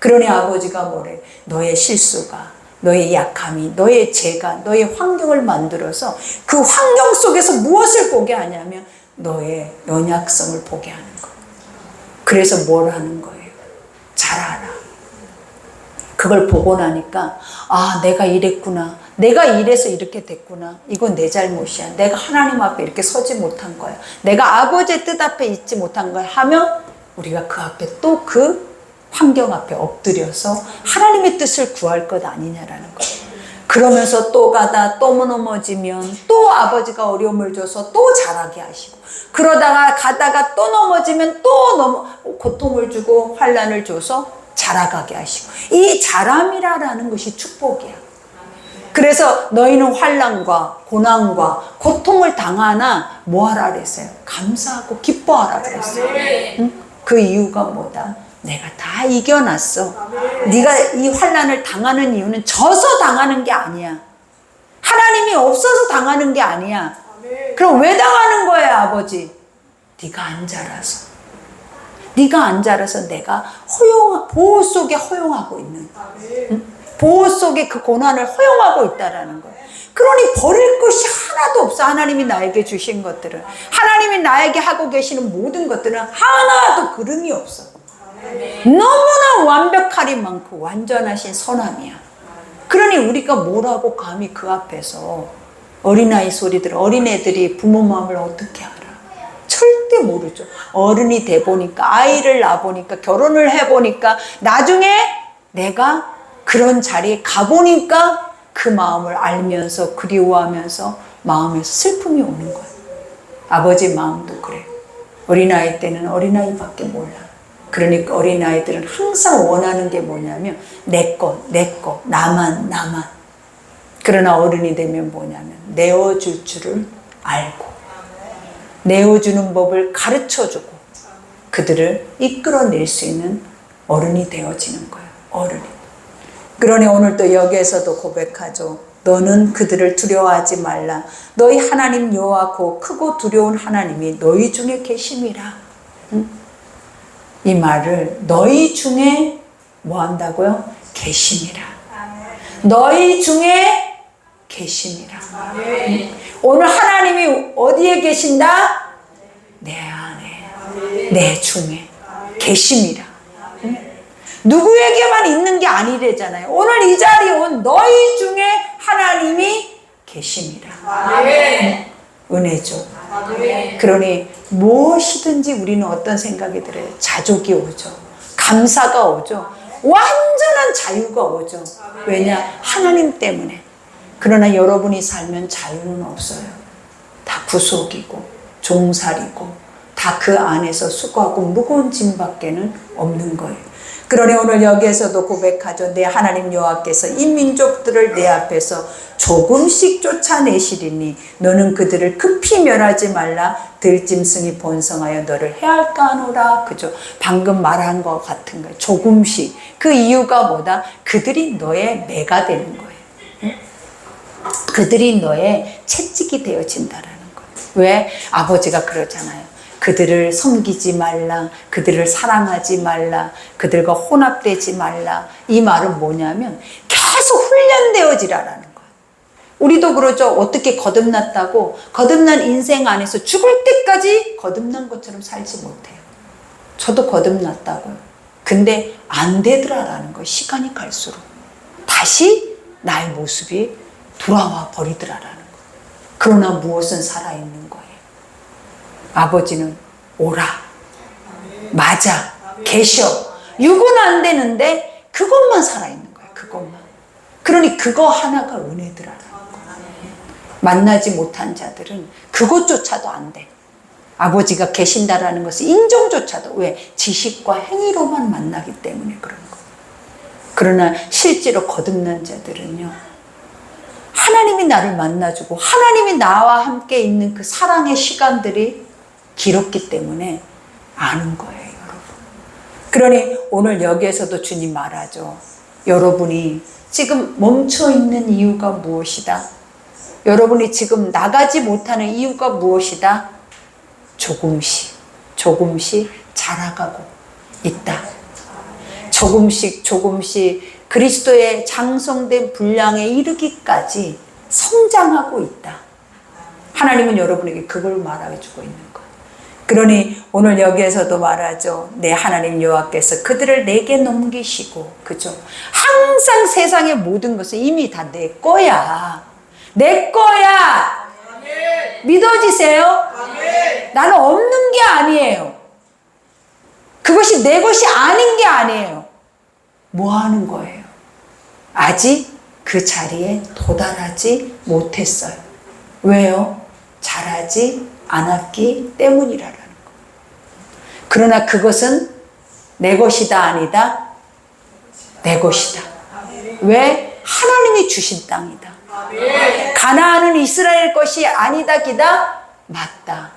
그러니 아버지가 뭐래? 너의 실수가 너의 약함이, 너의 죄가, 너의 환경을 만들어서 그 환경 속에서 무엇을 보게 하냐면 너의 연약성을 보게 하는 거예요. 그래서 뭘 하는 거예요? 자라라. 그걸 보고 나니까 아 내가 이랬구나. 내가 이래서 이렇게 됐구나. 이건 내 잘못이야. 내가 하나님 앞에 이렇게 서지 못한 거야. 내가 아버지의 뜻 앞에 있지 못한 거야 하면 우리가 그 앞에 또 그 환경 앞에 엎드려서 하나님의 뜻을 구할 것 아니냐라는 거예요. 그러면서 또 가다 또 넘어지면 또 아버지가 어려움을 줘서 또 자라게 하시고 그러다가 가다가 또 넘어지면 또 고통을 주고 환난을 줘서 자라가게 하시고 이 자람이라는 것이 축복이야. 그래서 너희는 환난과 고난과 고통을 당하나 뭐하라 그랬어요? 감사하고 기뻐하라 그랬어요. 응? 그 이유가 뭐다? 내가 다 이겨놨어. 네가 이 환난을 당하는 이유는 져서 당하는 게 아니야. 하나님이 없어서 당하는 게 아니야. 그럼 왜 당하는 거야 아버지? 네가 안 자라서. 네가 안 자라서 내가 보호 속에 허용하고 있는 응? 보호 속에 그 고난을 허용하고 있다라는 거예요. 그러니 버릴 것이 하나도 없어. 하나님이 나에게 주신 것들은 하나님이 나에게 하고 계시는 모든 것들은 하나도 그름이 없어. 너무나 완벽하리 많고 완전하신 선함이야. 그러니 우리가 뭐라고 감히 그 앞에서 어린아이 소리들 어린애들이 부모 마음을 어떻게 알아? 절대 모르죠. 어른이 돼 보니까 아이를 낳아 보니까 결혼을 해 보니까 나중에 내가 그런 자리에 가 보니까 그 마음을 알면서 그리워하면서 마음에서 슬픔이 오는 거예요. 아버지 마음도 그래요. 어린아이 때는 어린아이밖에 몰라. 그러니까 어린아이들은 항상 원하는 게 뭐냐면 내 것, 나만. 그러나 어른이 되면 뭐냐면 내어줄 줄을 알고 내어주는 법을 가르쳐주고 그들을 이끌어낼 수 있는 어른이 되어지는 거예요. 어른이. 그러니 오늘 또 여기에서도 고백하죠. 너는 그들을 두려워하지 말라. 너희 하나님 여호와고 크고 두려운 하나님이 너희 중에 계심이라. 응? 이 말을 너희 중에 뭐 한다고요? 계심이라. 너희 중에 계심이라. 오늘 하나님이 어디에 계신다? 내 안에, 내 중에 계심이라. 누구에게만 있는 게 아니래잖아요. 오늘 이 자리에 온 너희 중에 하나님이 계심이라. 은혜죠. 그러니 무엇이든지 우리는 어떤 생각이 들어요? 자족이 오죠. 감사가 오죠. 완전한 자유가 오죠. 왜냐? 하나님 때문에. 그러나 여러분이 살면 자유는 없어요. 다 구속이고 종살이고 다 그 안에서 수고하고 무거운 짐밖에는 없는 거예요. 그러니 오늘 여기에서도 고백하죠. 내 하나님 여호와께서 이 민족들을 내 앞에서 조금씩 쫓아내시리니 너는 그들을 급히 멸하지 말라. 들짐승이 번성하여 너를 해할까 하노라. 그죠? 방금 말한 것 같은 거예요. 조금씩. 그 이유가 뭐다? 그들이 너의 매가 되는 거예요. 응? 그들이 너의 채찍이 되어진다라는 거예요. 왜? 아버지가 그러잖아요. 그들을 섬기지 말라. 그들을 사랑하지 말라. 그들과 혼합되지 말라. 이 말은 뭐냐면 계속 훈련되어지라라는 거예요. 우리도 그러죠. 어떻게 거듭났다고 거듭난 인생 안에서 죽을 때까지 거듭난 것처럼 살지 못해요. 저도 거듭났다고요. 근데 안 되더라라는 거예요. 시간이 갈수록. 다시 나의 모습이 돌아와 버리더라라는 거예요. 그러나 무엇은 살아있는 거예요. 아버지는 오라, 맞아, 계셔. 육은 안 되는데 그것만 살아있는 거예요. 그것만. 그러니 그거 하나가 은혜더라라는 거예요. 만나지 못한 자들은 그것조차도 안 돼. 아버지가 계신다라는 것을 인정조차도, 왜? 지식과 행위로만 만나기 때문에 그런 거예요. 그러나 실제로 거듭난 자들은요, 하나님이 나를 만나주고 하나님이 나와 함께 있는 그 사랑의 시간들이 길었기 때문에 아는 거예요, 여러분. 그러니 오늘 여기에서도 주님 말하죠. 여러분이 지금 멈춰있는 이유가 무엇이다? 여러분이 지금 나가지 못하는 이유가 무엇이다? 조금씩 자라가고 있다. 조금씩 그리스도의 장성된 분량에 이르기까지 성장하고 있다. 하나님은 여러분에게 그걸 말해주고 있는 거예요. 그러니 오늘 여기에서도 말하죠. 내 하나님 여호와께서 그들을 내게 넘기시고, 그죠? 항상 세상의 모든 것은 이미 다 내 거야. 내 거야. 믿어지세요? 나는 없는 게 아니에요. 그것이 내 것이 아닌 게 아니에요. 뭐 하는 거예요? 아직 그 자리에 도달하지 못했어요. 왜요? 잘하지 않았기 때문이라는 거. 그러나 그것은 내 것이다 아니다? 내 것이다. 왜? 하나님이 주신 땅이다. 가나안은 이스라엘 것이 아니다 기다? 맞다.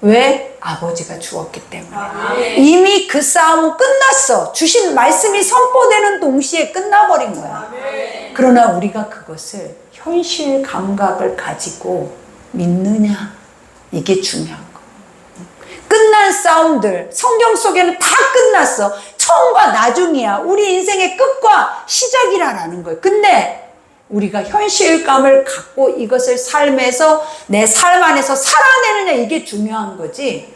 왜? 아버지가 주었기 때문에. 이미 그 싸움은 끝났어. 주신 말씀이 선포되는 동시에 끝나버린 거야. 그러나 우리가 그것을 현실 감각을 가지고 믿느냐, 이게 중요한 거. 끝난 싸움들 성경 속에는 다 끝났어. 처음과 나중이야. 우리 인생의 끝과 시작이라는 거예요. 근데 우리가 현실감을 갖고 이것을 삶에서, 내 삶 안에서 살아내느냐, 이게 중요한 거지.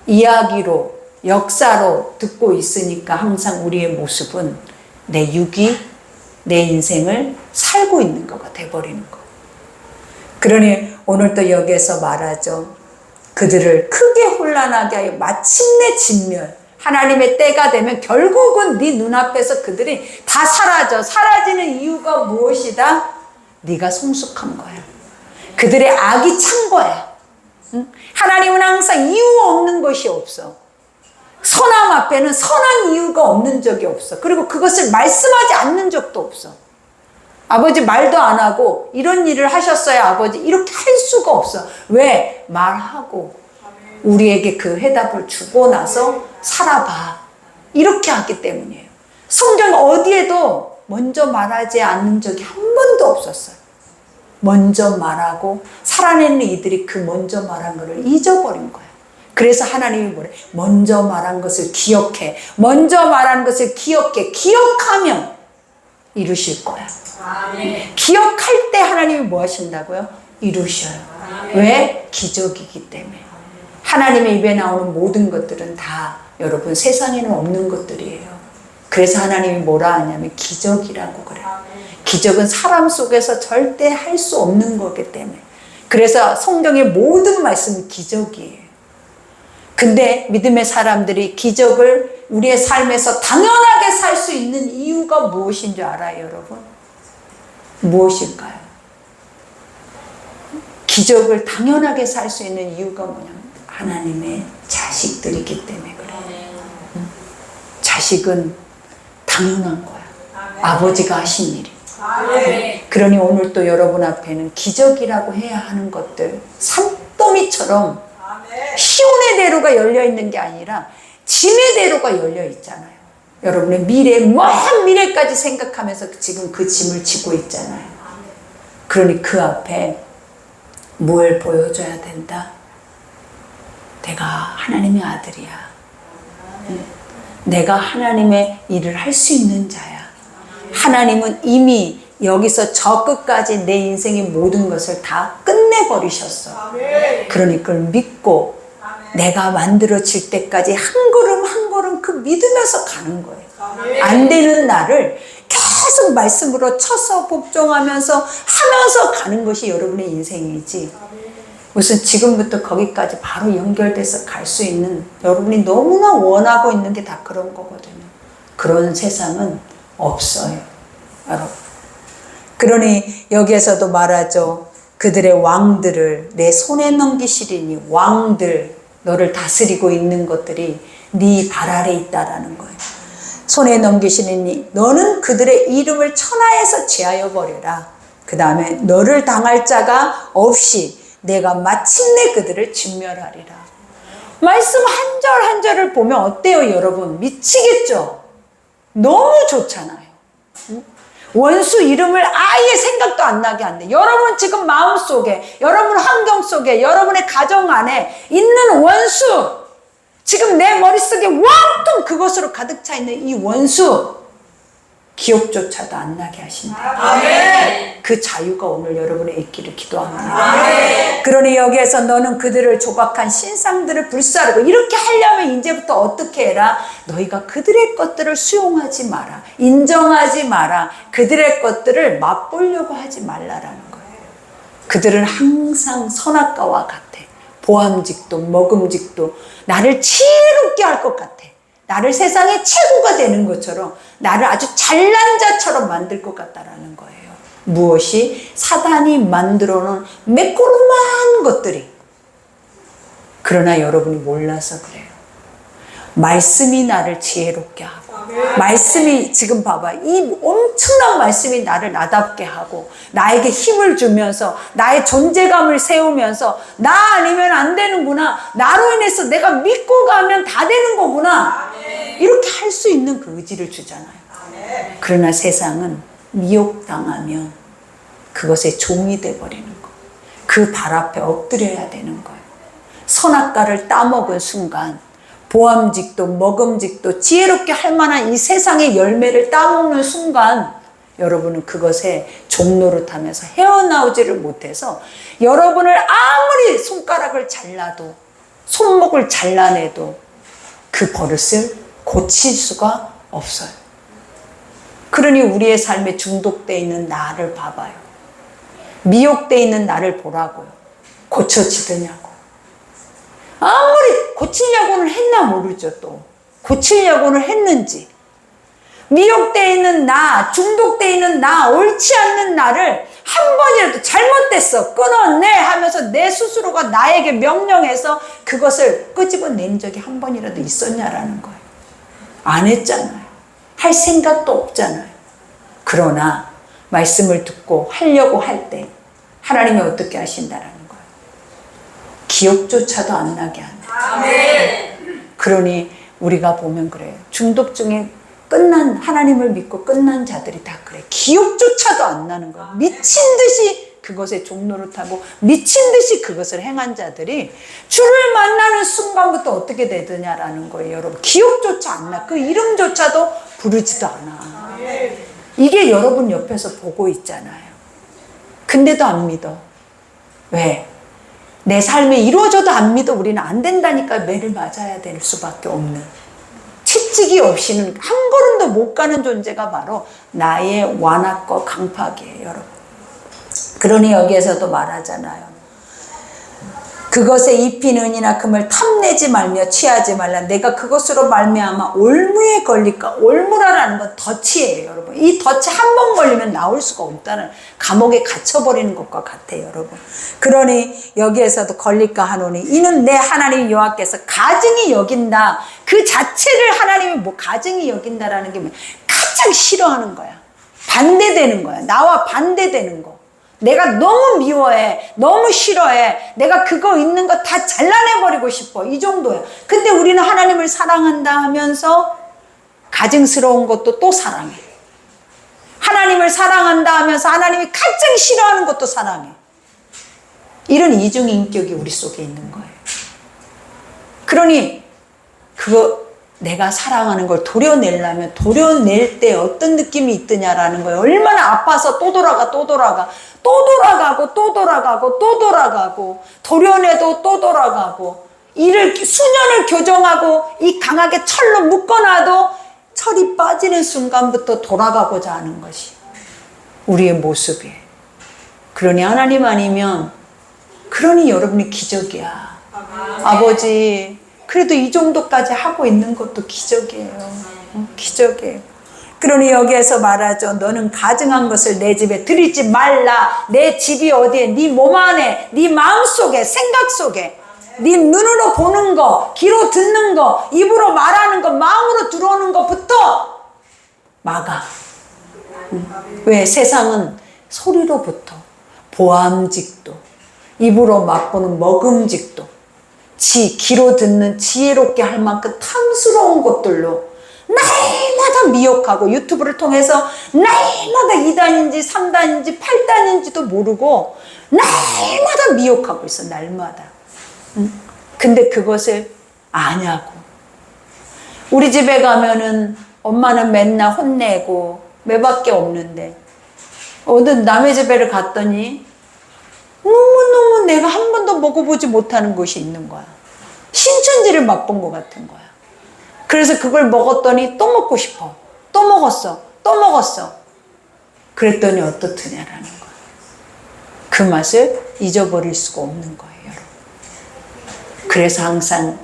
이야기로, 역사로 듣고 있으니까 항상 우리의 모습은 내 육이 내 인생을 살고 있는 거가 돼버리는 거. 그러니 오늘 또 여기에서 말하죠. 그들을 크게 혼란하게 하여 마침내 진멸. 하나님의 때가 되면 결국은 네 눈앞에서 그들이 다 사라져. 사라지는 이유가 무엇이다? 네가 성숙한 거야. 그들의 악이 찬 거야. 응? 하나님은 항상 이유 없는 것이 없어. 선함 앞에는 선한 이유가 없는 적이 없어. 그리고 그것을 말씀하지 않는 적도 없어. 아버지 말도 안 하고 이런 일을 하셨어요 아버지, 이렇게 할 수가 없어. 왜? 말하고 우리에게 그 해답을 주고 나서 살아봐, 이렇게 하기 때문이에요. 성경 어디에도 먼저 말하지 않는 적이 한 번도 없었어요. 먼저 말하고 살아내는 이들이 그 먼저 말한 것을 잊어버린 거예요. 그래서 하나님이 뭐래? 먼저 말한 것을 기억해. 먼저 말한 것을 기억해. 기억하면 이루실 거야. 아멘. 기억할 때 하나님이 뭐 하신다고요? 이루셔요. 아멘. 왜? 기적이기 때문에. 하나님의 입에 나오는 모든 것들은 다 여러분 세상에는 없는 것들이에요. 그래서 하나님이 뭐라 하냐면 기적이라고 그래요. 기적은 사람 속에서 절대 할 수 없는 거기 때문에. 그래서 성경의 모든 말씀은 기적이에요. 근데 믿음의 사람들이 기적을 우리의 삶에서 당연하게 살 수 있는 이유가 무엇인 줄 알아요, 여러분? 무엇일까요? 기적을 당연하게 살 수 있는 이유가 뭐냐면 하나님의 자식들이기 때문에 그래요. 자식은 당연한 거야. 아버지가 하신 일이. 그러니 오늘 또 여러분 앞에는 기적이라고 해야 하는 것들, 산더미처럼 시온의 대로가 열려있는 게 아니라 짐의 대로가 열려있잖아요. 여러분의 미래, 먼 미래까지 생각하면서 지금 그 짐을 지고 있잖아요. 그러니 그 앞에 뭘 보여줘야 된다? 내가 하나님의 아들이야. 내가 하나님의 일을 할 수 있는 자야. 하나님은 이미 여기서 저 끝까지 내 인생의 모든 것을 다 끝내버리셨어. 그러니 그걸 믿고 내가 만들어질 때까지 한 걸음 한 걸음 그 믿으면서 가는 거예요. 안 되는 나를 계속 말씀으로 쳐서 복종하면서 하면서 가는 것이 여러분의 인생이지. 무슨 지금부터 거기까지 바로 연결돼서 갈 수 있는, 여러분이 너무나 원하고 있는 게 다 그런 거거든요. 그런 세상은 없어요, 여러분. 그러니 여기에서도 말하죠. 그들의 왕들을 내 손에 넘기시리니, 왕들, 너를 다스리고 있는 것들이 네 발 아래 있다라는 거예요. 손에 넘기시리니 너는 그들의 이름을 천하에서 제하여 버려라. 그 다음에 너를 당할 자가 없이 내가 마침내 그들을 진멸하리라. 말씀 한 절 한 절을 보면 어때요, 여러분? 미치겠죠? 너무 좋잖아요. 원수 이름을 아예 생각도 안 나게 한대. 여러분 지금 마음속에, 여러분 환경 속에, 여러분의 가정 안에 있는 원수, 지금 내 머릿속에 왕통 그것으로 가득 차 있는 이 원수, 기억조차도 안 나게 하신다. 아멘. 그 자유가 오늘 여러분의 있기를 기도합니다. 아멘. 그러니 여기에서 너는 그들을 조각한 신상들을 불사르고, 이렇게 하려면 이제부터 어떻게 해라? 너희가 그들의 것들을 수용하지 마라. 인정하지 마라. 그들의 것들을 맛보려고 하지 말라라는 거예요. 그들은 항상 선악과와 같아. 보암직도 먹음직도 나를 지혜롭게 할 것 같아. 나를 세상의 최고가 되는 것처럼, 나를 아주 잘난 자처럼 만들 것 같다라는 거예요. 무엇이? 사단이 만들어 놓은 매끄러운 것들이. 그러나 여러분이 몰라서 그래요. 말씀이 나를 지혜롭게 하고, 말씀이, 지금 봐봐, 이 엄청난 말씀이 나를 나답게 하고, 나에게 힘을 주면서, 나의 존재감을 세우면서, 나 아니면 안 되는구나, 나로 인해서 내가 믿고 가면 다 되는 거구나, 이렇게 할 수 있는 그 의지를 주잖아요. 그러나 세상은 미혹당하면 그것의 종이 돼버리는 거, 그 발 앞에 엎드려야 되는 거예요. 선악과를 따먹은 순간, 보암직도 먹음직도 지혜롭게 할 만한 이 세상의 열매를 따먹는 순간, 여러분은 그것에 종노릇하면서 헤어나오지를 못해서, 여러분을 아무리 손가락을 잘라도, 손목을 잘라내도 그 버릇을 고칠 수가 없어요. 그러니 우리의 삶에 중독되어 있는 나를 봐봐요. 미혹되어 있는 나를 보라고요. 고쳐지더냐고. 아무리 고치려고는 했나 모르죠. 또 고치려고는 했는지. 미혹되어 있는 나, 중독되어 있는 나, 옳지 않는 나를 한 번이라도 잘못됐어, 끊어내 하면서 내 스스로가 나에게 명령해서 그것을 끄집어낸 적이 한 번이라도 있었냐라는 거예요. 안 했잖아요. 할 생각도 없잖아요. 그러나 말씀을 듣고 하려고 할 때 하나님이 어떻게 하신다라는 거예요. 기억조차도 안 나게 한다. 아멘. 그러니 우리가 보면 그래요. 중독 중에 끝난, 하나님을 믿고 끝난 자들이 다 그래. 기억조차도 안 나는 거예요. 미친 듯이 그것에 종노릇하고 미친 듯이 그것을 행한 자들이 주를 만나는 순간부터 어떻게 되느냐라는 거예요. 여러분, 기억조차 안 나. 그 이름조차도 부르지도 않아. 이게 여러분 옆에서 보고 있잖아요. 근데도 안 믿어. 왜? 내 삶에 이루어져도 안 믿어. 우리는 안 된다니까 매를 맞아야 될 수밖에 없는, 채찍이 없이는 한 걸음도 못 가는 존재가 바로 나의 완악과 강팍이에요, 여러분. 그러니 여기에서도 말하잖아요. 그것에 입힌 은이나 금을 탐내지 말며 취하지 말라. 내가 그것으로 말미암아 올무에 걸릴까. 올무라는 건 덫이에요, 여러분. 이 덫에 한 번 걸리면 나올 수가 없다는, 감옥에 갇혀버리는 것과 같아요, 여러분. 그러니 여기에서도 걸릴까 하노니 이는 내 하나님 여호와께서 가증히 여긴다. 그 자체를 하나님이 뭐 가증히 여긴다라는 게 가장 싫어하는 거야. 반대되는 거야. 나와 반대되는 거. 내가 너무 미워해, 너무 싫어해, 내가 그거 있는 거 다 잘라내버리고 싶어, 이 정도야. 근데 우리는 하나님을 사랑한다 하면서 가증스러운 것도 또 사랑해. 하나님을 사랑한다 하면서 하나님이 가장 싫어하는 것도 사랑해. 이런 이중인격이 우리 속에 있는 거예요. 그러니 그거 내가 사랑하는 걸 도려내려면 도려낼 때 어떤 느낌이 있더냐라는 거예요. 얼마나 아파서 또 돌아가, 또 돌아가, 또 돌아가고, 또 돌아가고, 또 돌아가고, 도려내도 또 돌아가고, 이를 수년을 교정하고 이 강하게 철로 묶어놔도 살이 빠지는 순간부터 돌아가고자 하는 것이 우리의 모습이에요. 그러니 하나님 아니면, 그러니 여러분이 기적이야. 아버지, 그래도 이 정도까지 하고 있는 것도 기적이에요. 기적이에요. 그러니 여기에서 말하죠. 너는 가증한 것을 내 집에 들이지 말라. 내 집이 어디에? 네 몸 안에, 네 마음 속에, 생각 속에. 네 눈으로 보는 거, 귀로 듣는 거, 입으로 말하는 거, 마음으로 들어오는 것부터 막아. 왜? 세상은 소리로부터, 보암직도, 입으로 맛보는 먹음직도, 귀로 듣는 지혜롭게 할 만큼 탐스러운 것들로 날마다 미혹하고, 유튜브를 통해서 날마다 2단인지 3단인지 8단인지도 모르고 날마다 미혹하고 있어. 날마다. 근데 그것을 아냐고. 우리 집에 가면은 엄마는 맨날 혼내고 매밖에 없는데, 어느 남의 집에를 갔더니 너무너무 내가 한 번도 먹어보지 못하는 것이 있는 거야. 신천지를 맛본 것 같은 거야. 그래서 그걸 먹었더니 또 먹고 싶어. 또 먹었어. 또 먹었어. 그랬더니 어떻더냐라는 거야. 그 맛을 잊어버릴 수가 없는 거예요, 여러분. 그래서 항상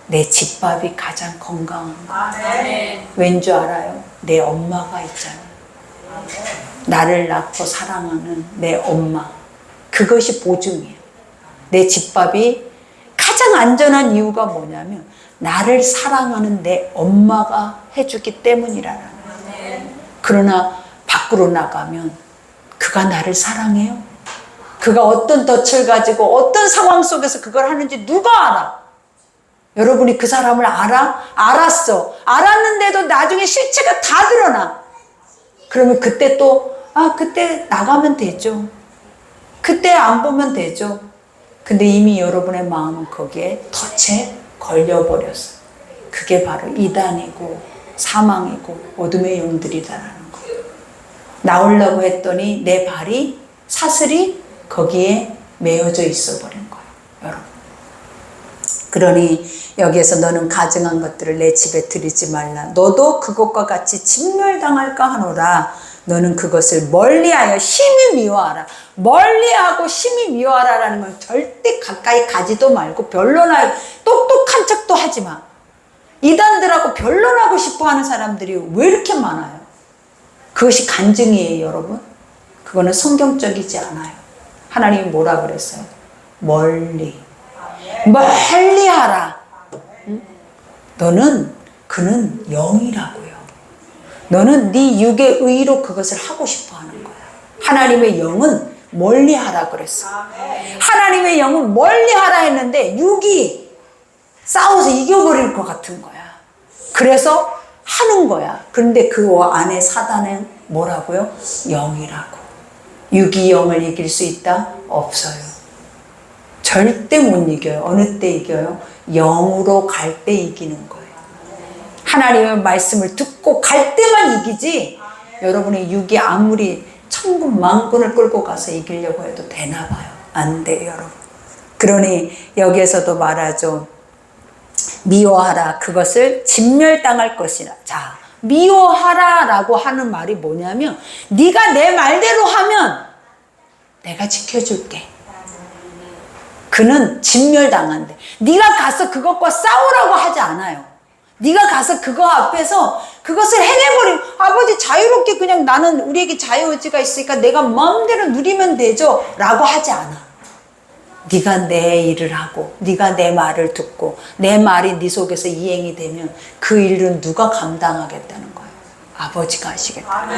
내 집밥이 가장 건강한 거예요. 왠 줄 알아요? 내 엄마가 있잖아요. 나를 낳고 사랑하는 내 엄마. 그것이 보증이에요. 내 집밥이 가장 안전한 이유가 뭐냐면 나를 사랑하는 내 엄마가 해주기 때문이라는 거예요. 그러나 밖으로 나가면 그가 나를 사랑해요? 그가 어떤 덫을 가지고 어떤 상황 속에서 그걸 하는지 누가 알아? 여러분이 그 사람을 알아? 알았어. 알았는데도 나중에 실체가 다 드러나. 그러면 그때 또 그때 나가면 되죠. 그때 안 보면 되죠. 근데 이미 여러분의 마음은 거기에 덫에 걸려버렸어. 그게 바로 이단이고 사망이고 어둠의 영들이다라는 거. 나오려고 했더니 내 발이, 사슬이 거기에 매어져 있어 버린 거예요, 여러분. 그러니 여기에서 너는 가증한 것들을 내 집에 들이지 말라. 너도 그것과 같이 진멸당할까 하노라. 너는 그것을 멀리하여 심히 미워하라. 멀리하고 심히 미워하라라는 건 절대 가까이 가지도 말고 변론할 똑똑한 척도 하지 마. 이단들하고 변론하고 싶어하는 사람들이 왜 이렇게 많아요? 그것이 간증이에요, 여러분. 그거는 성경적이지 않아요. 하나님이 뭐라 그랬어요? 멀리하라. 그는 영이라고요. 너는 네 육의 의로 그것을 하고 싶어 하는 거야. 하나님의 영은 멀리하라 그랬어. 하나님의 영은 멀리하라 했는데 육이 싸워서 이겨버릴 것 같은 거야. 그래서 하는 거야. 그런데 그 안에 사단은 뭐라고요? 영이라고. 육이 영을 이길 수 있다? 없어요. 절대 못 이겨요. 어느 때 이겨요? 영으로 갈 때 이기는 거예요. 하나님의 말씀을 듣고 갈 때만 이기지, 여러분의 육이 아무리 천군 만군을 끌고 가서 이기려고 해도 되나 봐요. 안 돼요, 여러분. 그러니 여기에서도 말하죠. 미워하라. 그것을 진멸당할 것이라. 자, 미워하라 라고 하는 말이 뭐냐면 네가 내 말대로 하면 내가 지켜줄게. 그는 진멸당한대. 네가 가서 그것과 싸우라고 하지 않아요. 네가 가서 그거 앞에서 그것을 해내버리면, 아버지 자유롭게 그냥 나는 우리에게 자유의지가 있으니까 내가 마음대로 누리면 되죠 라고 하지 않아. 네가 내 일을 하고 네가 내 말을 듣고 내 말이 네 속에서 이행이 되면 그 일은 누가 감당하겠다는 거예요? 아버지가 하시겠다.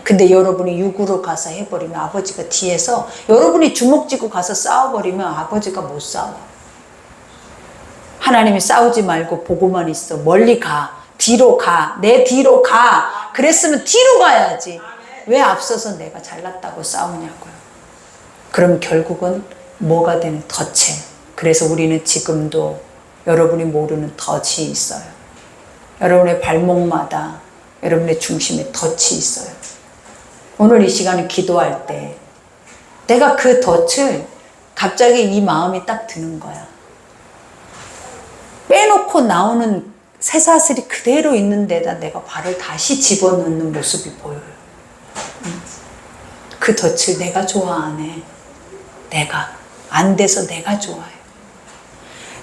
근데 여러분이 육으로 가서 해버리면 아버지가 뒤에서, 여러분이 주먹 쥐고 가서 싸워버리면 아버지가 못 싸워. 하나님이 싸우지 말고 보고만 있어. 멀리 가. 뒤로 가. 내 뒤로 가. 그랬으면 뒤로 가야지. 왜 앞서서 내가 잘났다고 싸우냐고요. 그럼 결국은 뭐가 되는? 덫에. 그래서 우리는 지금도 여러분이 모르는 덫이 있어요. 여러분의 발목마다 여러분의 중심에 덫이 있어요. 오늘 이 시간에 기도할 때 내가 그 덫을 갑자기 이 마음이 딱 드는 거야. 빼놓고 나오는 쇠사슬이 그대로 있는 데다 내가 발을 다시 집어넣는 모습이 보여요. 그 덫을 내가 좋아하네. 내가 안 돼서 내가 좋아요.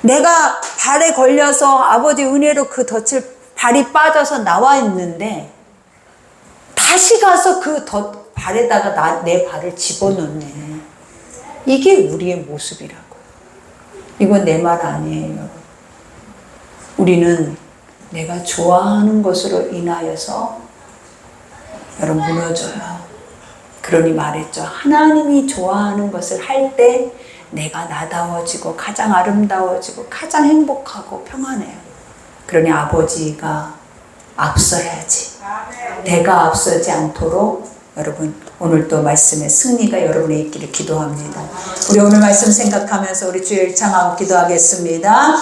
내가 발에 걸려서 아버지 은혜로 그 덫을 발이 빠져서 나와 있는데 다시 가서 그 덫 발에다가 내 발을 집어넣네. 이게 우리의 모습이라고요. 이건 내 말 아니에요. 우리는 내가 좋아하는 것으로 인하여서 여러분 무너져요. 그러니 말했죠. 하나님이 좋아하는 것을 할 때 내가 나다워지고 가장 아름다워지고 가장 행복하고 평안해요. 그러니 아버지가 앞서야지. 내가 앞서지 않도록 여러분 오늘 또 말씀의 승리가 여러분에 있기를 기도합니다. 우리 오늘 말씀 생각하면서 우리 주의 일창하고 기도하겠습니다.